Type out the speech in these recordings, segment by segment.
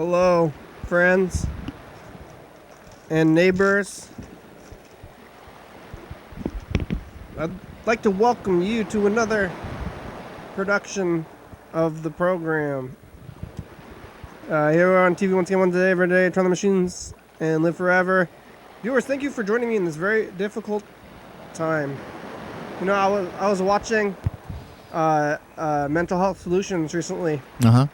Hello, friends and neighbors. I'd like to welcome you to another production of the program. Here we're on TV once again, one day, every day, turn the machines and live forever. Viewers, thank you for joining me in this very difficult time. You know, I was watching Mental Health Solutions recently. Uh-huh.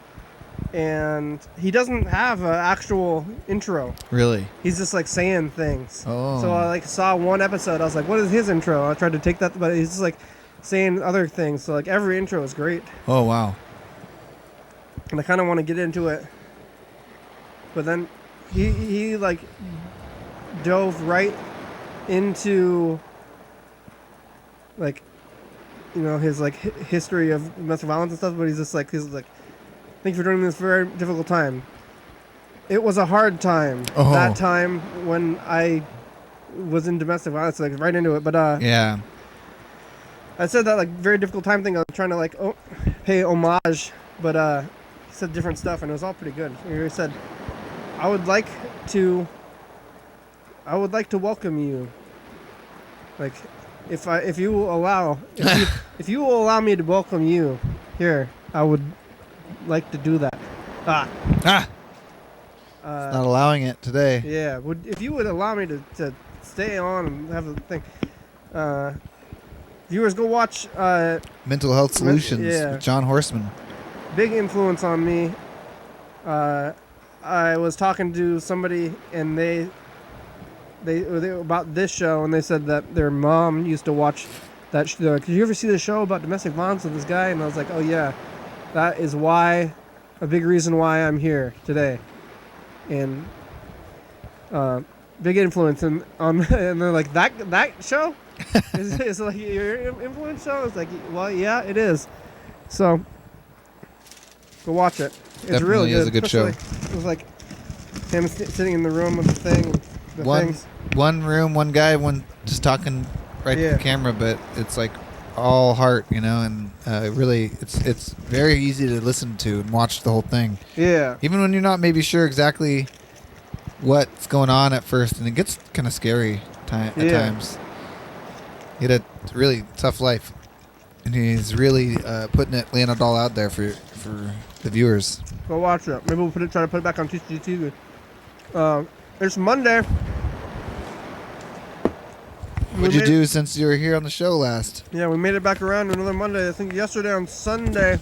And he doesn't have an actual intro. Really? He's just like saying things. Oh. So I saw one episode. I was like, "What is his intro?" I tried to take that, but he's just like saying other things. So like every intro is great. Oh wow. And I kind of want to get into it, but then he like dove right into like his like history of domestic violence and stuff. But he's like. Thanks for joining me this very difficult time. It was a hard time. Oh. That time when I was in domestic violence, like right into it. But yeah, I said that like very difficult time thing. I was trying to pay homage, but he said different stuff, and it was all pretty good. He said, "I would like to welcome you. Like, if you will allow me to welcome you here, I would." Like to do that. It's not allowing it today. Yeah, if you would allow me to stay on and have a thing. Viewers, go watch Mental Health Solutions with John Horseman. Big influence on me. I was talking to somebody and they about this show, and they said that their mom used to watch that show. Like, did you ever see the show about domestic violence with this guy? And I was like, oh yeah. That is a big reason why I'm here today, and big influence. And they're like, that show is like your influence show. It's like, well, yeah, it is. So go watch it. It's Definitely really good. Is a good show. It was like him sitting in the room with the thing. One room, one guy, one just talking right to the camera, but it's like all heart, and really it's very easy to listen to and watch the whole thing. Yeah. Even when you're not maybe sure exactly what's going on at first, and it gets kind of scary at times. He had a really tough life, and he's really laying it all out there for the viewers. Go watch it. Maybe we'll try to put it back on TCTV. It's Monday. What'd you do since you were here on the show last? Yeah, we made it back around to another Monday. I think yesterday on Sunday,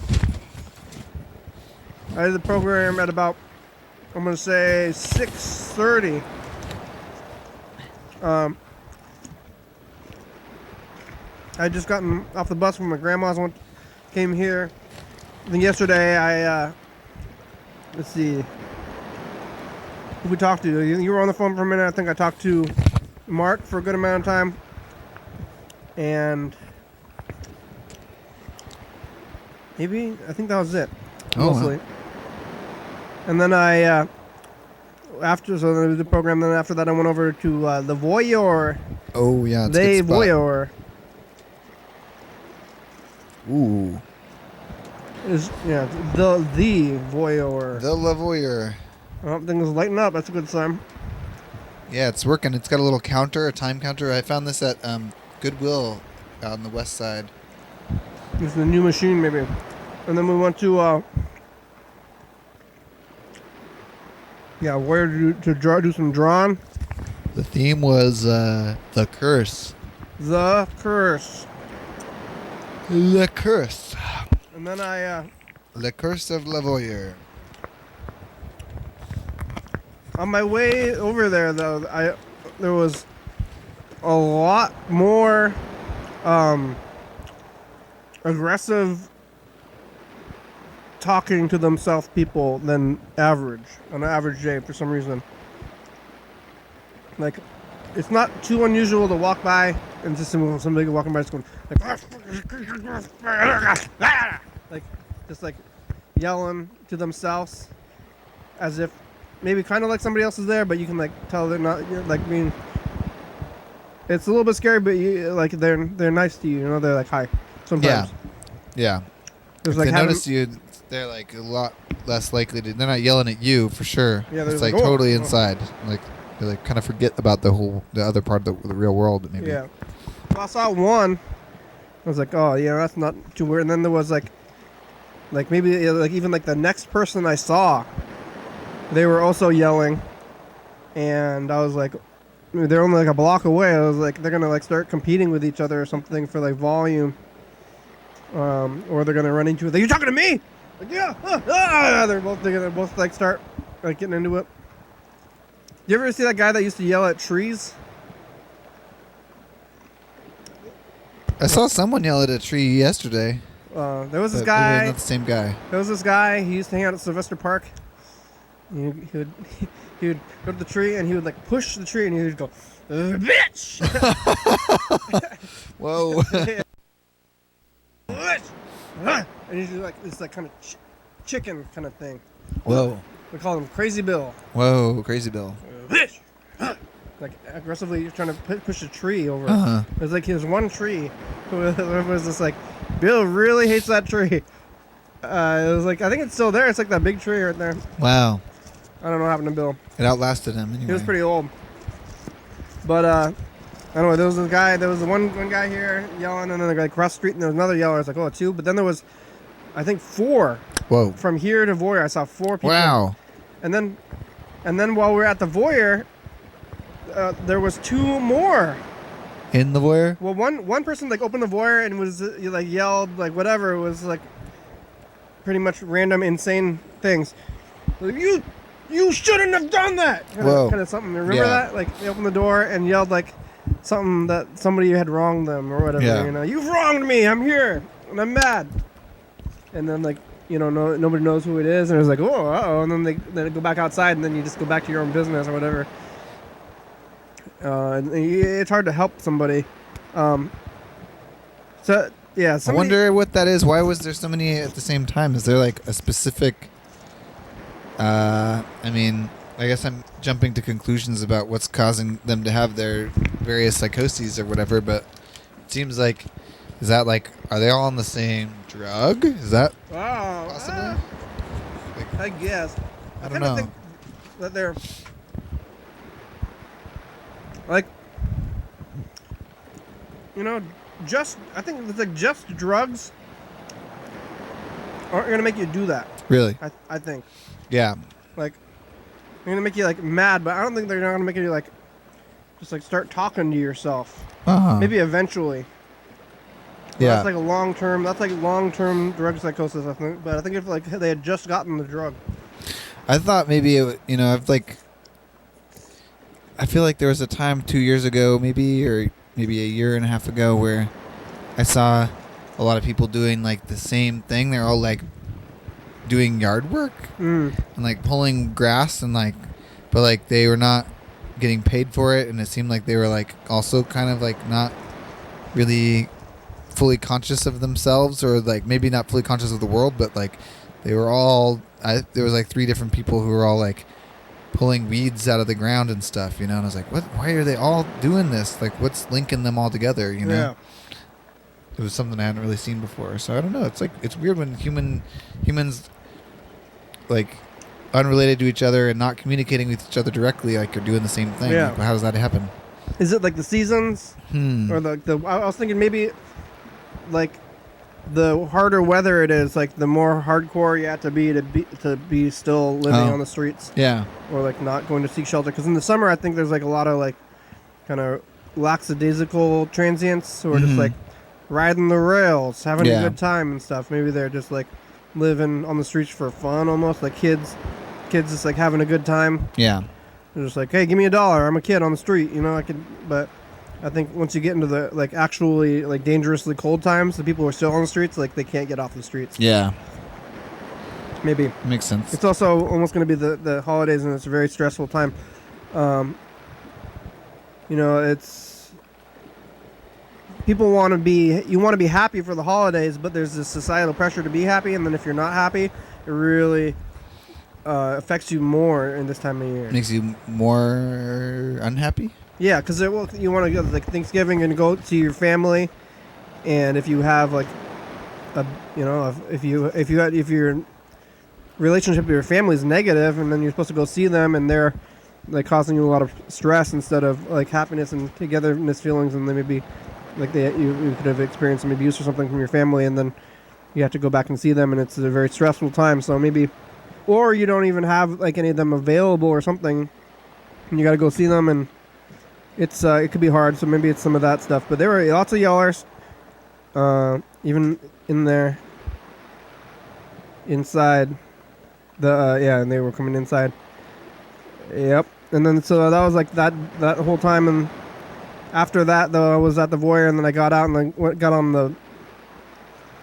I did the program at about, I'm going to say 6:30. I just gotten off the bus from my grandma's, came here. I think yesterday let's see, who we talked to? You were on the phone for a minute. I think I talked to Mark for a good amount of time. And I think that was it. Mostly. Wow. And then after the program, then after that I went over to the Voyeur. Oh yeah, it's the Voyeur. Ooh. The Voyeur. The La Voyeur. Things lighten up. That's a good sign. Yeah, it's working. It's got a little counter, a time counter. I found this at Goodwill out on the west side. It's the new machine, maybe. And then we went to where to do some drawing. The theme was the curse. The curse. The curse. And then Le Curse of La Voyeur. On my way over there, though, there was a lot more aggressive talking to themselves people than average on an average day for some reason. Like, it's not too unusual to walk by and just somebody walking by just going like yelling to themselves as if maybe kind of like somebody else is there, but you can like tell they're not like being. It's a little bit scary, but they're nice to you. They're like hi sometimes. Yeah. There's if they notice you, they're like a lot less likely to. They're not yelling at you for sure. Yeah, it's they're like like, "Oh." totally inside. Like they like kind of forget about the other part of the real world. Maybe. Yeah. Well, I saw one. I was like, oh, yeah, that's not too weird. And then there was like maybe like even like the next person I saw, they were also yelling, and I was like, they're only like a block away. I was like, they're gonna like start competing with each other or something for like volume, or they're gonna run into it. Like, you talking to me? Like, yeah. They're both like start like getting into it. You ever see that guy that used to yell at trees? I saw someone yell at a tree yesterday. There was this but guy. Maybe not the same guy. There was this guy. He used to hang out at Sylvester Park. He would he would go to the tree and he would like push the tree and he would go, bitch. Whoa. And he's like this like kind of chicken kind of thing. Whoa. We call him Crazy Bill. Whoa, Crazy Bill. Bitch. Like aggressively trying to push a tree over. Uh-huh. It was like there's one tree. It was just like, Bill really hates that tree. It was like, I think it's still there. It's like that big tree right there. Wow. I don't know what happened to Bill. It outlasted him anyway. He was pretty old. But I don't know. There was the one guy here yelling, and then like across the street, and there was another yeller. I was like, oh, two. But then there was, I think, 4. Whoa. From here to Voyeur, I saw 4 people. Wow. And then while we were at the Voyeur, there was 2 more. In the Voyeur? Well, one person like opened the Voyeur and was like yelled like whatever. It was like pretty much random insane things. Like, you shouldn't have done that. Kind of something. Remember that? Like they opened the door and yelled like something that somebody had wronged them or whatever. Yeah. You know, you've wronged me. I'm here and I'm mad. And then like nobody knows who it is, and it's like, oh, uh-oh, and then they go back outside, and then you just go back to your own business or whatever. And it's hard to help somebody. So yeah, I wonder what that is. Why was there so many at the same time? Is there like a specific? I mean, I guess I'm jumping to conclusions about what's causing them to have their various psychoses or whatever, but it seems like, is that like, are they all on the same drug? Is that possible? I guess. I don't know. Think that they're like, I think it's like just drugs aren't gonna make you do that. Really? I think. Yeah. Like, they're gonna make you like mad, but I don't think they're not gonna make you like just like start talking to yourself. Uh-huh. Maybe eventually. Yeah. That's like long-term drug psychosis, I think. But I think if like they had just gotten the drug. I thought maybe I feel like there was a time 2 years ago, maybe, or maybe a year and a half ago, where I saw a lot of people doing like the same thing. They're all like doing yard work and like pulling grass and like, but like they were not getting paid for it, and it seemed like they were like also kind of like not really fully conscious of themselves, or like maybe not fully conscious of the world, but like they were all there was like 3 different people who were all like pulling weeds out of the ground and stuff, and I was like, why are they all doing this? Like, what's linking them all together, Yeah. It was something I hadn't really seen before. So I don't know, it's like, it's weird when humans like unrelated to each other and not communicating with each other directly, like, are doing the same thing. Yeah. Like, how does that happen? Is it like the seasons? Or I was thinking maybe like the harder weather it is, like the more hardcore you have to be still living on the streets. Yeah. Or like not going to seek shelter. Because in the summer, I think there's like a lot of like kind of lackadaisical transients who are just like riding the rails, having a good time and stuff. Maybe they're just like living on the streets for fun, almost like kids just like having a good time. Yeah. They're just like, hey, give me $1. I'm a kid on the street, but I think once you get into the like actually like dangerously cold times, the people who are still on the streets, like they can't get off the streets. Yeah. Maybe. Makes sense. It's also almost going to be the holidays, and it's a very stressful time. It's people want to be happy for the holidays, but there's this societal pressure to be happy, and then if you're not happy, it really affects you more in this time of year. Makes you more unhappy? Yeah, because you want to go like Thanksgiving and go to your family, and if you have like if you're relationship with your family is negative, and then you're supposed to go see them, and they're like causing you a lot of stress instead of like happiness and togetherness feelings, and then maybe like you could have experienced some abuse or something from your family, and then you have to go back and see them, and it's a very stressful time. So maybe, or you don't even have like any of them available or something, and you got to go see them, and it's it could be hard. So maybe it's some of that stuff. But there were lots of yellers, even in there, inside the yeah, and they were coming inside. Yep. And then so that was like that whole time, and after that though I was at the voyeur, and then I got out and I got on the.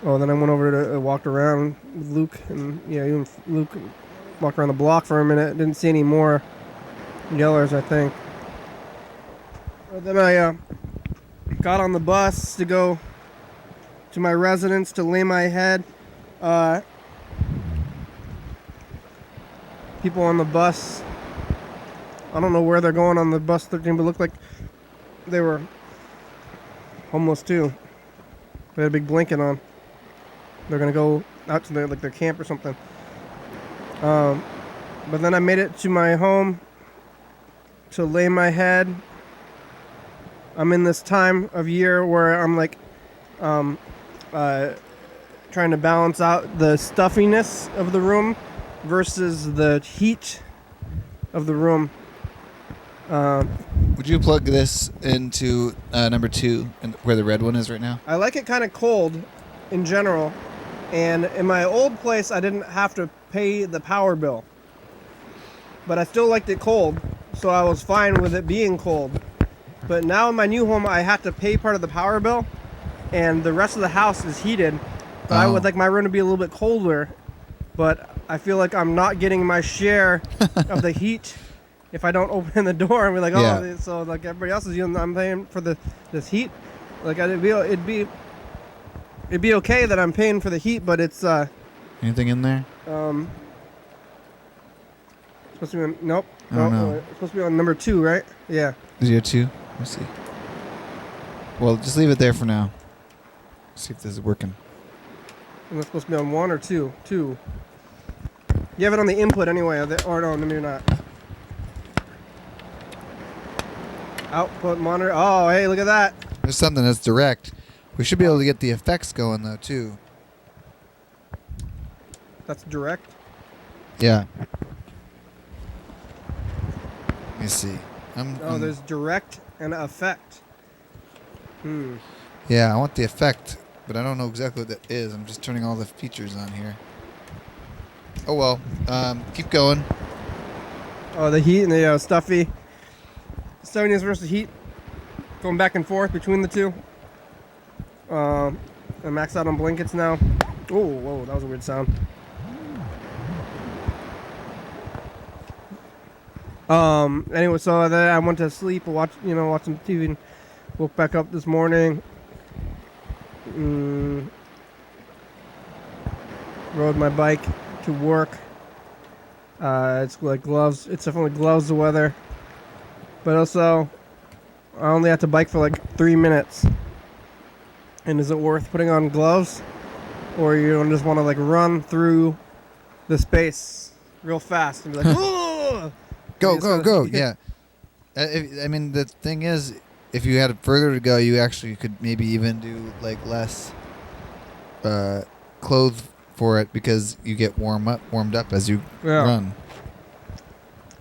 Oh, then I went over to walked around with Luke, and yeah, even Luke walked around the block for a minute. Didn't see any more yellers, I think. But then I got on the bus to go to my residence to lay my head. People on the bus, I don't know where they're going on the bus 13, but it looked like they were homeless too. They had a big blanket on. They're gonna go out to their camp or something. But then I made it to my home to lay my head. I'm in this time of year where I'm like trying to balance out the stuffiness of the room versus the heat of the room. Would you plug this into number 2, where the red one is right now? I like it kind of cold in general, and in my old place I didn't have to pay the power bill, but I still liked it cold, so I was fine with it being cold. But now in my new home I have to pay part of the power bill, and the rest of the house is heated. But I would like my room to be a little bit colder, but I feel like I'm not getting my share of the heat if I don't open the door and be like, Yeah. so like everybody else is using, I'm paying for this heat. Like it'd be okay that I'm paying for the heat, but it's Anything in there? supposed to be on, nope. Oh, no. It's supposed to be on number 2, right? Yeah. Is it 2? Let's see. Well, just leave it there for now. See if this is working. And it's supposed to be on 1 or 2. 2. You have it on the input anyway, or no, maybe not. Output monitor. Oh, hey, look at that. There's something that's direct. We should be able to get the effects going though too. That's direct. Yeah. Let me see. There's direct and effect. Yeah, I want the effect, but I don't know exactly what that is. I'm just turning all the features on here. Oh well. Keep going. Oh, the heat and the stuffy. Stuffiness versus heat. Going back and forth between the two. I'm maxed out on blankets now. Oh, whoa, that was a weird sound. Anyway, so then I went to sleep, watch some TV, and woke back up this morning. Rode my bike to work. It's like gloves. It's definitely gloves the weather. But also, I only had to bike for like 3 minutes. And is it worth putting on gloves? Or you don't just want to like run through the space real fast and be like, "Whoa!" Go. Yeah. I mean, the thing is, if you had further to go, you actually could maybe even do like less clothes for it because you get warmed up as you run.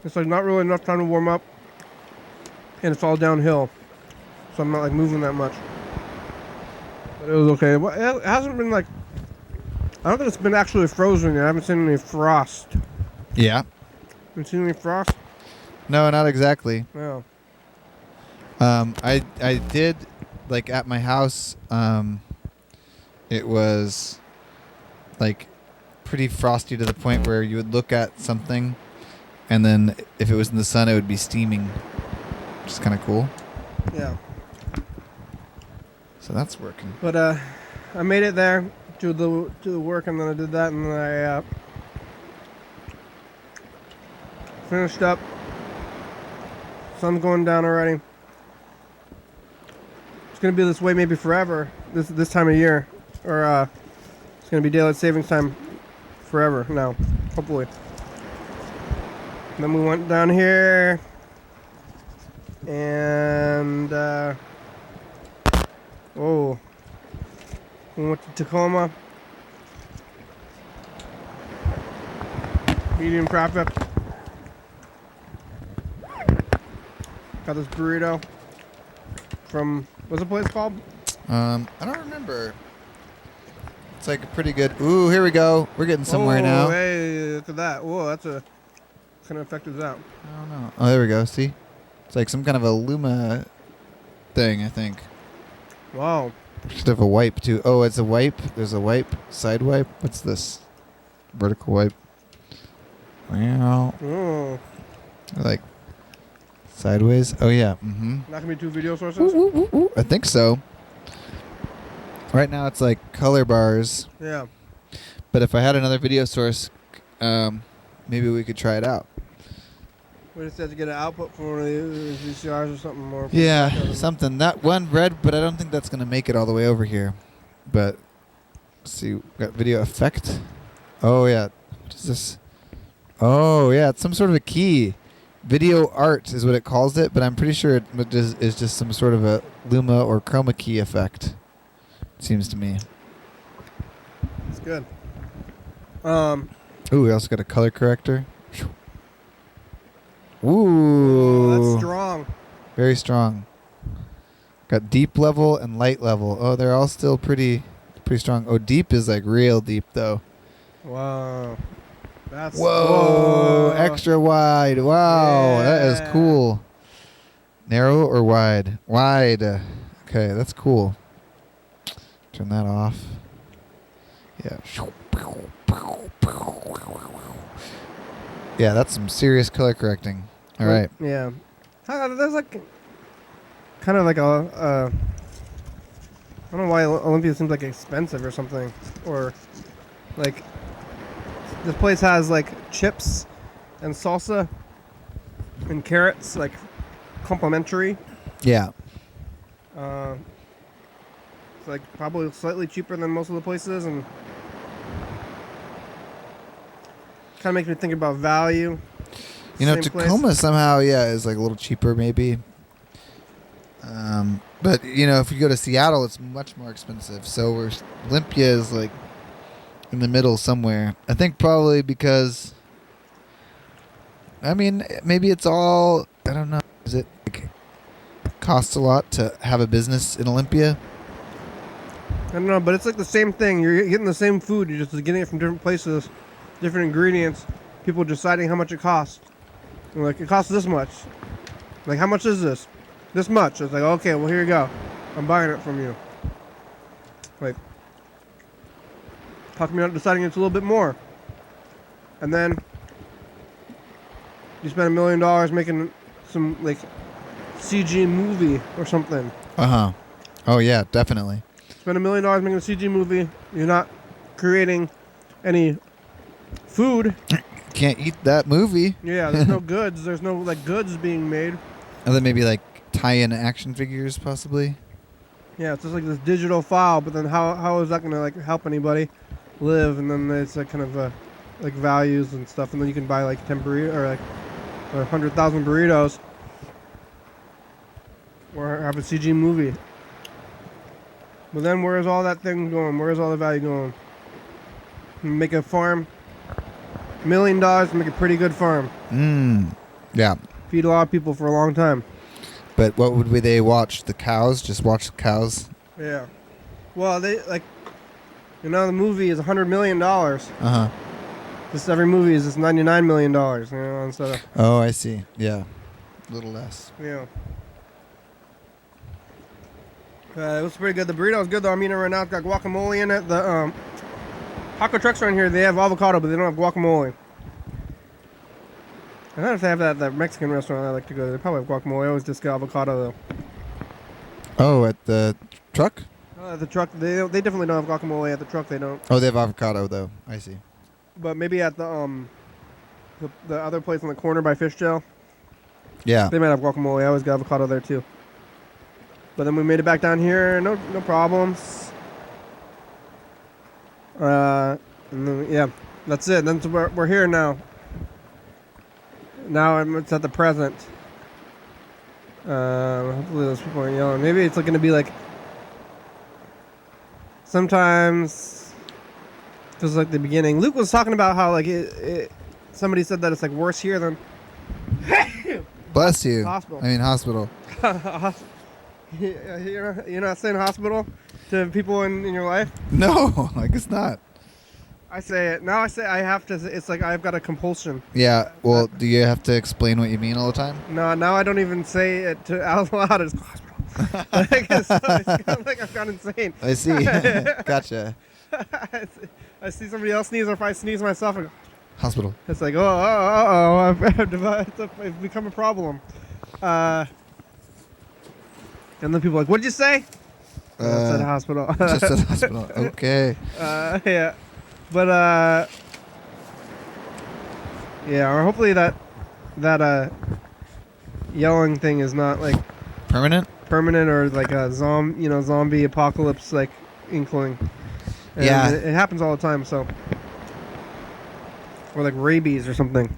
It's like not really enough time to warm up. And it's all downhill. So I'm not like moving that much. But it was okay. It hasn't been like, I don't think it's been actually frozen yet. I haven't seen any frost. Yeah. Haven't seen any frost? No, not exactly. Yeah. I did, like at my house, it was like pretty frosty to the point where you would look at something and then if it was in the sun it would be steaming, which is kind of cool. Yeah. So that's working. But I made it there to the work, and then I did that, and then I finished up. Sun's going down already. It's gonna be this way maybe forever. This time of year, or it's gonna be daylight savings time forever now. hopefully. Then we went down here, and we went to Tacoma. Medium traffic. Got this burrito from, what's the place called? I don't remember. It's like a pretty good. Ooh, here we go. We're getting somewhere now. Hey, look at that. Whoa, that's a, what kind of effect is that? I don't know. Oh, there we go. See? It's like some kind of a Luma thing, I think. Wow. Should have a wipe, too. Oh, it's a wipe. There's a wipe. Side wipe. What's this? Vertical wipe. Wow. Oh. Like sideways. Oh, yeah. Mm-hmm. Not going to be 2 video sources? I think so. Right now it's like color bars. Yeah. But if I had another video source, maybe we could try it out. We just have to get an output from one of these VCRs or something more. Yeah, something. That one red, but I don't think that's going to make it all the way over here. But, let's see. We've got video effect. Oh, yeah. What is this? Oh, yeah. It's some sort of a key. Video art is what it calls it, but I'm pretty sure it is just some sort of a Luma or chroma key effect. Seems to me. It's good. Ooh, we also got a color corrector. Ooh. That's strong. Very strong. Got deep level and light level. Oh, they're all still pretty strong. Oh, deep is like real deep though. Wow. That's whoa. Extra wide. Wow, yeah. That is cool. Narrow or wide? Wide. Okay, that's cool. Turn that off. Yeah. Yeah, that's some serious color correcting. All right. Yeah. There's like kind of like a I don't know why Olympia seems like expensive or something, or like this place has like chips and salsa and carrots, like complimentary. Yeah. It's like probably slightly cheaper than most of the places, and kind of makes me think about value. You know, Same Tacoma place. somehow, is like a little cheaper maybe. But, you know, if you go to Seattle, it's much more expensive. So Olympia is like in the middle somewhere. I think probably because, I mean, maybe it's all, I don't know. Is it like, costs a lot to have a business in Olympia? I don't know, but it's like the same thing. You're getting the same food. You're just getting it from different places, different ingredients. People deciding how much it costs. And like, it costs this much. Like, how much is this? This much. It's like, okay, well, here you go. I'm buying it from you. Like, how come you're not deciding it's a little bit more? And then you spend $1 million making some, like, CG movie or something. Uh-huh. Oh, yeah, definitely. Spend $1 million making a CG movie. You're not creating any food. Can't eat that movie. Yeah, there's no goods. There's no like goods being made. And then maybe like tie-in action figures possibly. Yeah, it's just like this digital file. But then how is that gonna like help anybody live? And then there's like kind of like values and stuff. And then you can buy like 10 burritos or like 100,000 burritos, or have a CG movie. But then where's all that thing going? Where's all the value going? Make a farm. $1 million to make a pretty good farm. Yeah. Feed a lot of people for a long time. But what would they watch? The cows? Just watch the cows? Yeah. Well, they like, you know, the movie is $100 million. Uh-huh. This every movie is just $99 million. You know, instead of. Oh, I see. Yeah. A little less. Yeah. It was pretty good. The burrito was good though. I'm eating it right now. It's got guacamole in it. The taco trucks around here, they have avocado, but they don't have guacamole. I don't know if they have that at that Mexican restaurant I like to go to. They probably have guacamole. I always just get avocado though. Oh, at the truck? The truck, they definitely don't have guacamole at the truck. They don't. Oh, they have avocado though. I see. But maybe at the other place on the corner by Fishtail, Yeah. they might have guacamole. I always get avocado there too. But then we made it back down here. No problems. And then, yeah, That's it. Then we're here now. Now it's at the present. Hopefully those people aren't yelling. Maybe it's going to be like sometimes because like the beginning. Luke was talking about how like somebody said that it's like worse here than Bless you. Hospital. I mean hospital. You're not saying hospital to people in your life? No, I guess not. I say it. Now I say I have to. It's like I've got a compulsion. Yeah, well, do you have to explain what you mean all the time? No, now I don't even say it out loud. It's hospital. It's kind of like I've gone insane. I see. Gotcha. I see somebody else sneeze, or if I sneeze myself, I go, Hospital. it's like, I've become a problem. And then people are like, what'd you say? I said hospital. Just said hospital. Okay. Yeah. But, yeah, or hopefully that yelling thing is not, like, Permanent or, like, a zombie apocalypse, like, inkling. And yeah. It happens all the time, so. Or, like, rabies or something.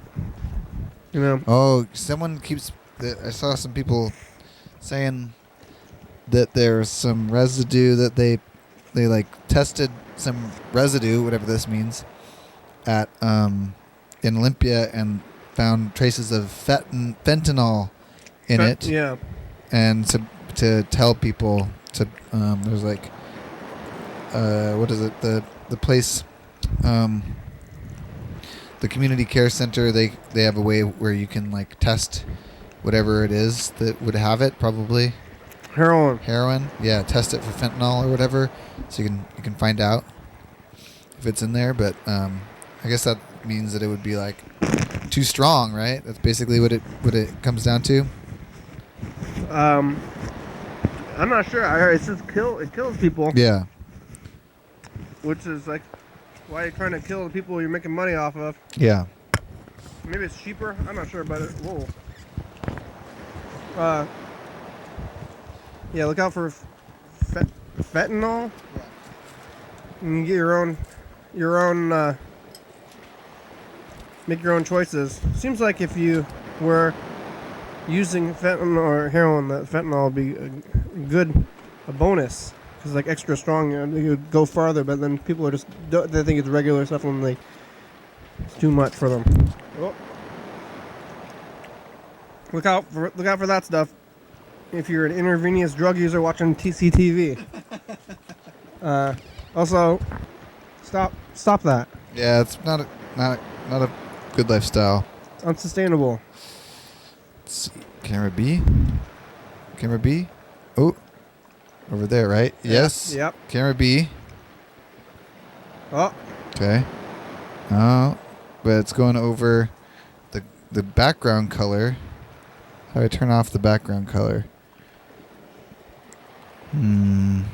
You know? Oh, someone keeps... I saw some people saying that there's some residue that they like, tested some residue, whatever this means, at in Olympia and found traces of fentanyl in it. Yeah. And to tell people to there's like what is it, the place, the community care center, they have a way where you can like test whatever it is that would have it, probably heroin. Yeah, test it for fentanyl or whatever, so you can find out if it's in there. But I guess that means that it would be like too strong, right? That's basically what it comes down to. I'm not sure. I heard it says it kills people. Yeah. Which is like why you're trying to kill the people you're making money off of. Yeah. Maybe it's cheaper. I'm not sure about it. Whoa. Yeah, look out for fentanyl. Yeah. You can get your own make your own choices. Seems like if you were using fentanyl or heroin, that fentanyl would be a bonus. Because like extra strong, you would go farther, but then people are just, they think it's regular stuff and it's too much for them. Oh. Look out for that stuff if you're an intravenous drug user watching TCTV. Also, stop that. Yeah, it's not a good lifestyle. It's unsustainable. Let's see. Camera B. Oh, over there, right? Yes. Yep. Camera B. Oh. Okay. Oh, but it's going over the background color. How do I turn off the background color? On?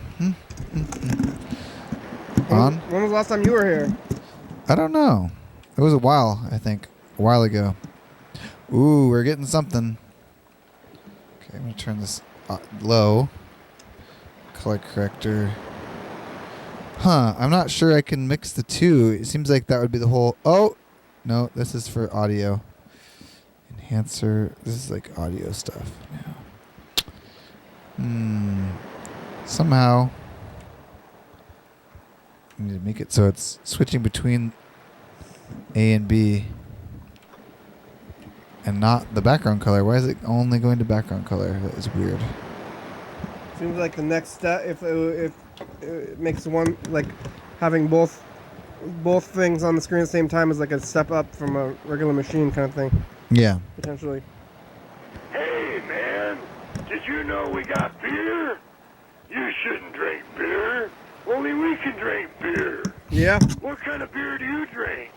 When was the last time you were here? I don't know. It was a while, I think. A while ago. Ooh, we're getting something. Okay, I'm going to turn this low. Color corrector. Huh, I'm not sure I can mix the two. It seems like that would be the whole... Oh! No, this is for audio. Enhancer. This is like audio stuff now. Somehow... I need to make it so it's switching between A and B and not the background color. Why is it only going to background color? That is weird. Seems like the next step, if it makes one, like having both things on the screen at the same time is like a step up from a regular machine kind of thing. Yeah. Potentially. Hey, man, did you know we got beer? You shouldn't drink beer. Only we can drink beer. Yeah? What kind of beer do you drink?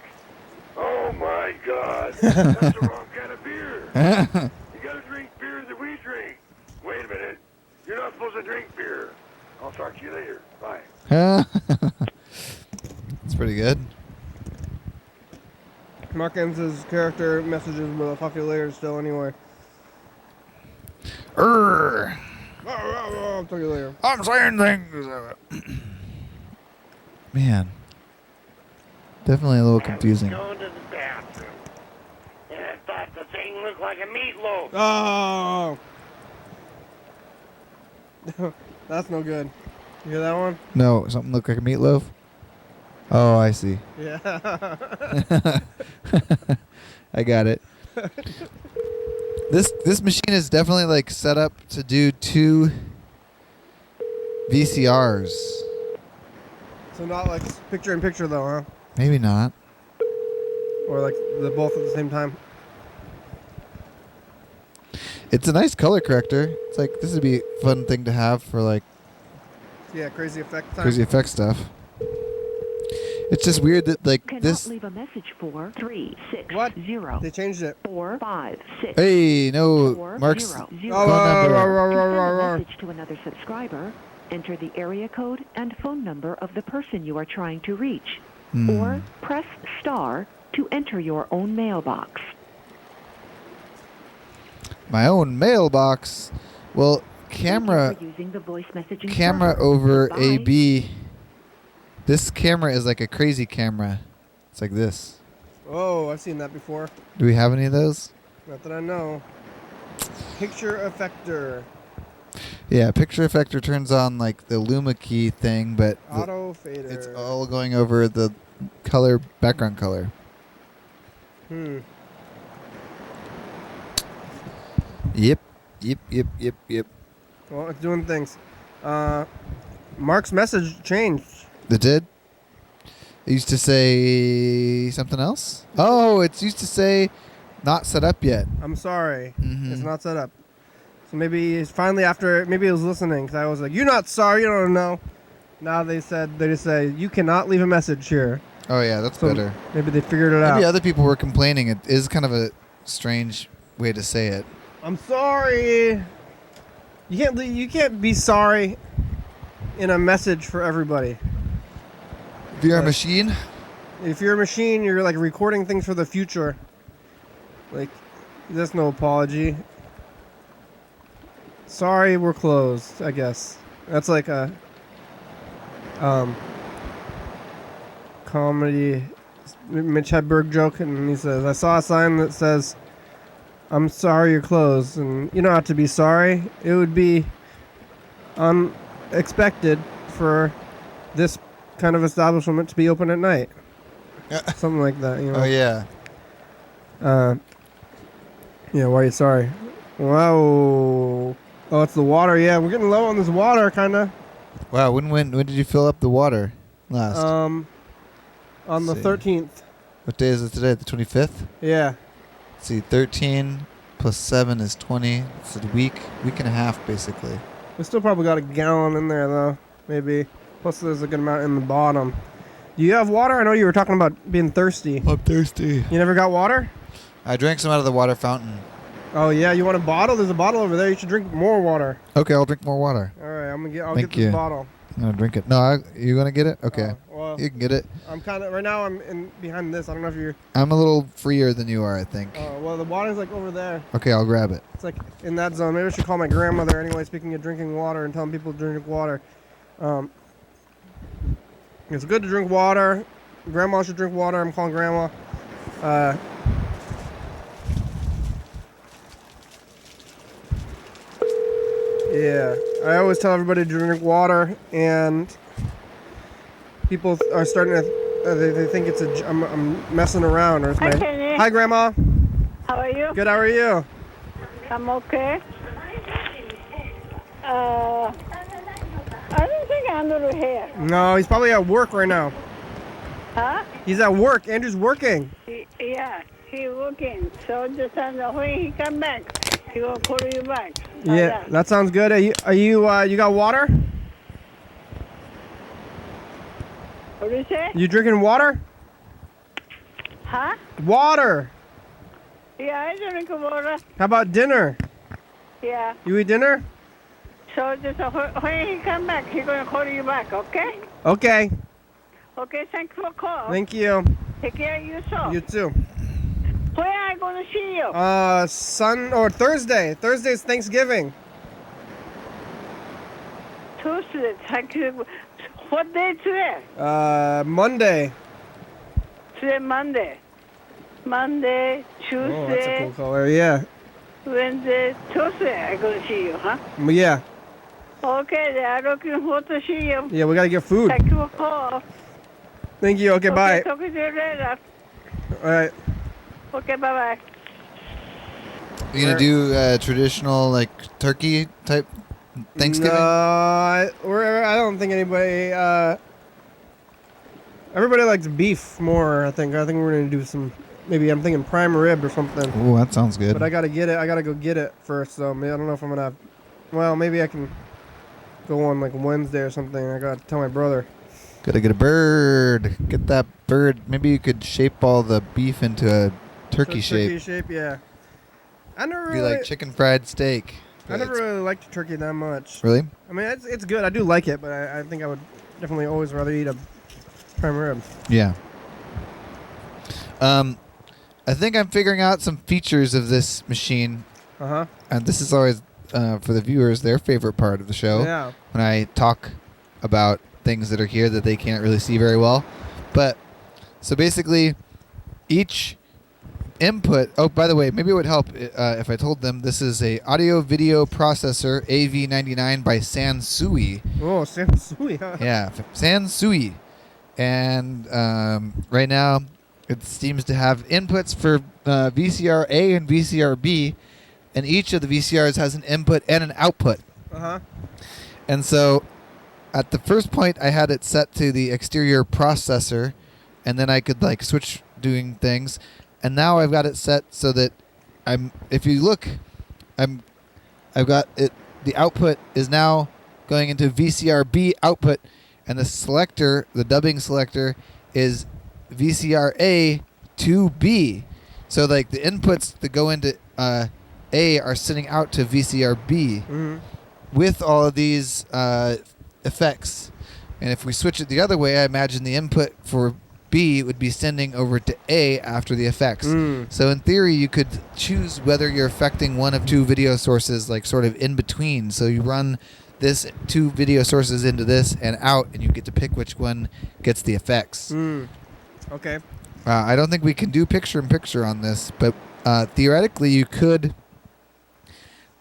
Oh, my God. That's the wrong kind of beer. You got to drink beer that we drink. Wait a minute. You're not supposed to drink beer. I'll talk to you later. Bye. That's pretty good. Mark Enns' character messages with a fuck you later still anyway. I'll talk to you later. I'm saying things. Man. Definitely a little I was confusing. going to the bathroom, and I thought the thing looked like a meatloaf. Oh. That's no good. You hear that one? No, something look like a meatloaf? Oh, I see. Yeah. I got it. This machine is definitely like set up to do 2 VCRs. So not like picture in picture though, huh? Maybe not. Or like the both at the same time. It's a nice color corrector. It's like this would be a fun thing to have for like Yeah, crazy effect time. crazy effect stuff. It's just weird that like Cannot this. leave a message for 360 What? They changed it. 456. Hey, no, 400. Mark's To phone Oh, number. send a message to another subscriber, enter the area code and phone number of the person you are trying to reach, or press star to enter your own mailbox. My own mailbox. Well, camera Thank you for using the voice messaging camera server. over Goodbye. AB. This camera is like a crazy camera. It's like this. Oh, I've seen that before. Do we have any of those? Not that I know. Picture effector. Yeah, picture effector turns on like the Luma key thing, but Auto fader. it's all going over the color, background color. Yep. Well, it's doing things. Mark's message changed. It did? It used to say something else? Oh, it used to say not set up yet. I'm sorry. Mhm. It's not set up. So maybe it's finally after, maybe he was listening because I was like, you're not sorry, you don't know. Now they just say, you cannot leave a message here. Oh, yeah, that's So better. maybe they figured it out. Maybe other people were complaining. It is kind of a strange way to say it. I'm sorry. You can't be sorry in a message for everybody. If you're a machine, If you're a machine, you're like recording things for the future. Like, there's no apology. Sorry, we're closed, I guess. That's like a comedy Mitch Hedberg joke, and he says, I saw a sign that says, I'm sorry you're closed, and you don't have to be sorry. It would be unexpected for this kind of establishment to be open at night. Something like that, you know. oh yeah. Yeah, why are you sorry? Wow. Oh, it's the water. Yeah, we're getting low on this water, kind of. Wow, when did you fill up the water last? On the See. 13th. What day is it today? The 25th? Yeah. Let's see, 13 plus 7 is 20. It's a week and a half, basically. We still probably got a gallon in there, though. Maybe. Plus, there's a good amount in the bottom. Do you have water? I know you were talking about being thirsty. I'm thirsty. You never got water? I drank some out of the water fountain. Oh, yeah. You want a bottle? There's a bottle over there. You should drink more water. Okay, I'll drink more water. All right. I'll Thank get you. this bottle. I'm gonna drink it. No, you gonna get it? Okay, Well, you can get it. I'm kind of... Right now, I'm in behind this. I don't know if you're... I'm a little freer than you are, I think. well, the water's like over there. Okay, I'll grab it. It's like in that zone. Maybe I should call my grandmother anyway, speaking of drinking water and telling people to drink water. It's good to drink water. Grandma should drink water. I'm calling grandma. Yeah, I always tell everybody to drink water, and people are starting to, they think it's I'm messing around. Or it's Hi, my, Kenny. Hi, Grandma. How are you? Good, how are you? I'm okay. I don't think Andrew here. No, he's probably at work right now. Huh? He's at work. Andrew's working. Yeah, he working. So just when he come back, he will call you back. Yeah, that sounds good. You got water? What do you say? You drinking water? Huh? Water. Yeah, I drink water. How about dinner? Yeah. You eat dinner? So just when he come back, he gonna call you back. Okay? Okay. Okay. Thanks for call. Thank you. Take care of yourself. You too. When I gonna see you? Thursday. Thursday's Thanksgiving. Tuesday. Thank you. What day today? Monday. Today Monday. Monday, Oh, that's a Tuesday, cool color. Yeah. Wednesday, Thursday. I'm gonna see you, huh? Yeah. Okay, they are looking forward to see you. Yeah, we gotta get food. Thank you for call. Thank you. Okay, bye. Okay, talk to you later. All right. Okay, bye-bye. You gonna do traditional like turkey type Thanksgiving? No, I don't think anybody. Everybody likes beef more. I think we're gonna do some. Maybe I'm thinking prime rib or something. Oh, that sounds good. But I gotta get it. I gotta go get it first. So maybe, I don't know if I'm gonna. Well, maybe I can go on like Wednesday or something. I gotta tell my brother. Gotta get a bird. Get that bird. Maybe you could shape all the beef into a turkey shape. Turkey shape, yeah. I never Be really. like chicken fried steak. I never really liked turkey that much. Really? I mean, it's good. I do like it, but I think I would definitely always rather eat a prime rib. Yeah. I think I'm figuring out some features of this machine, Uh huh. and this is always for the viewers their favorite part of the show. Yeah. When I talk about things that are here that they can't really see very well. But so basically, each input. Oh, by the way, maybe it would help if I told them this is a audio video processor AV99 by Sansui. Oh, Sansui, huh? Yeah, Sansui. And right now, it seems to have inputs for VCR A and VCR B, and each of the VCRs has an input and an output. Uh huh. And so, at the first point, I had it set to the exterior processor, and then I could like switch doing things. And now I've got it set so that if you look, I've got it. The output is now going into VCR B output, and the selector, the dubbing selector, is VCR A to B. So like the inputs that go into A are sending out to VCR B Mm-hmm. with all of these effects. And if we switch it the other way, I imagine the input for B would be sending over to A after the effects. So in theory, you could choose whether you're affecting one of two video sources, like sort of in between. So you run this two video sources into this and out, and you get to pick which one gets the effects. Okay. I don't think we can do picture-in-picture on this, but theoretically you could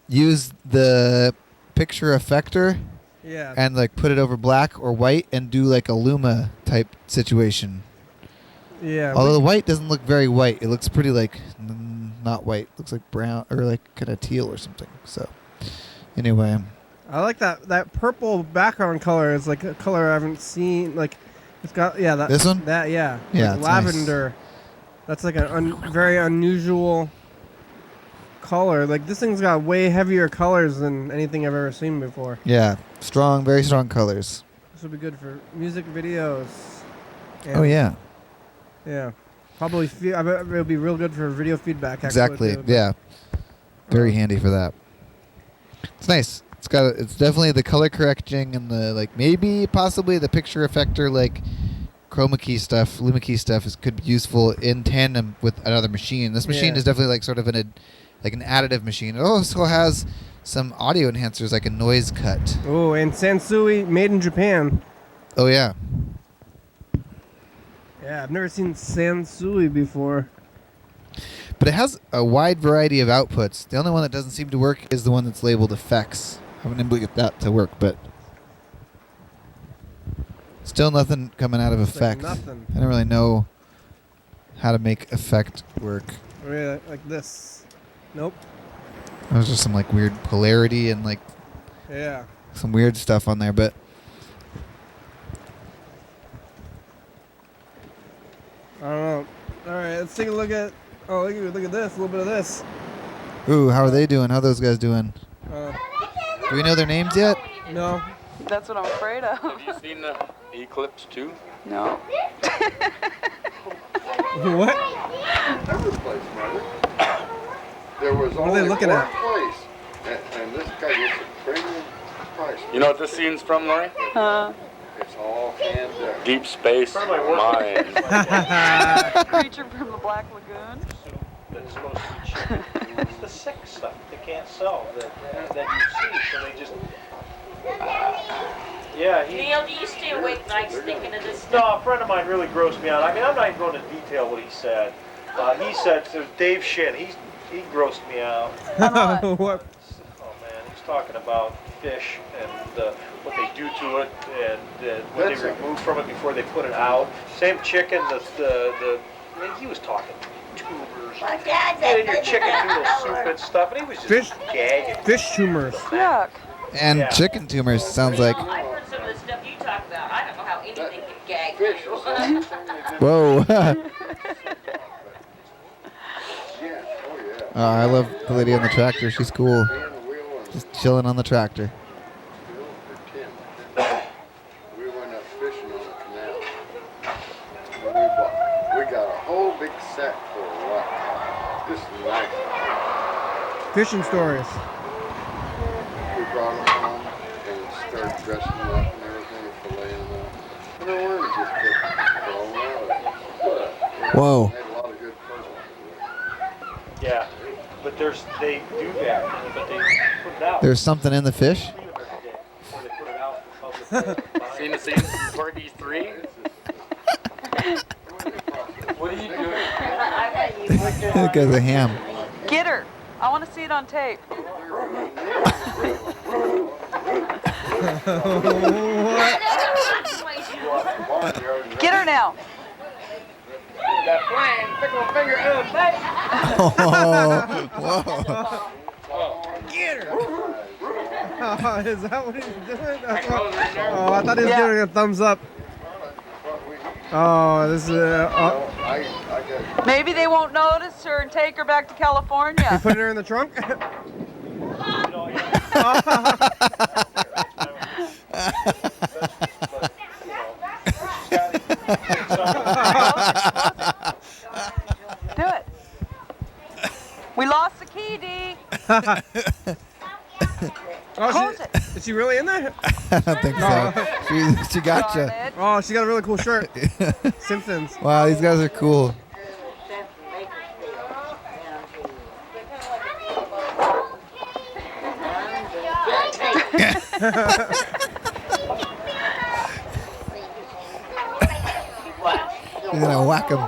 use the picture effector Yeah. and like put it over black or white and do like a Luma type situation. Yeah. Although the white doesn't look very white. It looks pretty like not white. It looks like brown or like kind of teal or something. So anyway. I like that purple background color. Is like a color I haven't seen. Like it's got that. This one? That yeah. Yeah, Like it's nice. lavender. That's like a very unusual color. Like this thing's got way heavier colors than anything I've ever seen before. Yeah. Strong, very strong colors. This would be good for music videos. Oh yeah. Yeah. Probably. I bet it'll be real good for video feedback. Actually, Exactly. too. Yeah. Very handy for that. It's nice. It's definitely the color correcting and the like maybe possibly the picture effector like chroma key stuff, Luma key stuff could be useful in tandem with another machine. This machine Yeah. is definitely like sort of an additive machine. It also has some audio enhancers like a noise cut. Oh, and Sansui made in Japan. Oh yeah. Yeah, I've never seen Sansui before. But it has a wide variety of outputs. The only one that doesn't seem to work is the one that's labeled effects. I haven't been able to get that to work, but still nothing coming out of It's like effect. nothing. I don't really know how to make effect work. Yeah, like this. Nope. There's just some like weird polarity and like Yeah. some weird stuff on there, but I don't know. All right, let's take a look at. Oh, look at this. A little bit of this. ooh, how are they doing? How are those guys doing? Uh, Do we know their names yet? no. That's what I'm afraid of. Have you seen the Eclipse 2? No. What? Every place, mother. There was What are they only looking one at? place, and this guy gets a premium price. You know what this scene's from, Lori? It's all hand done. Deep Space Mine. Creature from the Black Lagoon. That's supposed to be cheap. It's the sick stuff they can't sell that you see. So they just, yeah, Yeah, he. Neil, do you stay awake nights thinking of this No, stuff? a friend of mine really grossed me out. I mean, I'm not even going to detail what he said. He said to Dave Shin, he grossed me out. What? Oh man, he's talking about fish and what they do to it and what they remove from it before they put it out. Same chicken, I mean, he was talking tumors. Get in your chicken noodle soup and stuff, and he was just gagging. Fish tumors. Yuck. And Yeah. chicken tumors sounds like. I've heard some of the stuff you talk about. I don't know how anything can gag you. Whoa. Oh, I love the lady on the tractor. She's cool. Just chilling on the tractor. We went up fishing on the canal. We got a whole big sack full of rock. Just nice. Fishing stories. We brought them home and started dressing them up and everything, filleting them up. And the worms just kept falling out of it. Whoa. Made a lot of good fertilizer. Yeah, but they do that, but they put it out. There's something in the fish? Before they put it out for public. Seen the scenes from Party 3? What are you doing? That guy's a ham. Get her. I want to see it on tape. Get her now. Oh, whoa. Get her! Is that what he's doing? Oh, I thought he was Yeah. giving a thumbs up. Oh, this is. I got Maybe they won't notice her and take her back to California. Put her in the trunk? Do it. We lost the key, Dee. Close it. Is she really in there? I don't think so. She got Darn you. it. Oh, she got a really cool shirt. Simpsons. Wow, these guys are cool. He's gonna whack him.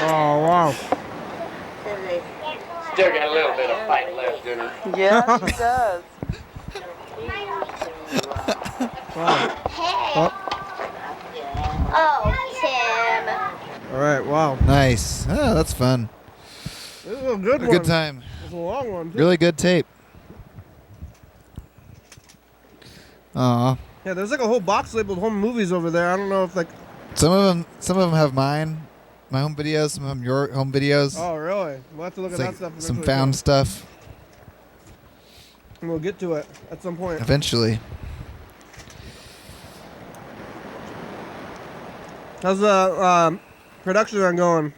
Oh, wow. Still got a little bit of fight left in her. Yeah, she does. Oh, Tim. All right, wow. Nice. Oh, that's fun. This is a good A one. good time. It's a long one, too. Really good tape. Aw. Yeah, there's like a whole box labeled home movies over there. I don't know if like. Some of them have my home videos. Some of them your home videos. Oh, really? We'll have to look It's at like that stuff. some eventually, found too. stuff. And we'll get to it at some point. Eventually. How's the production on going?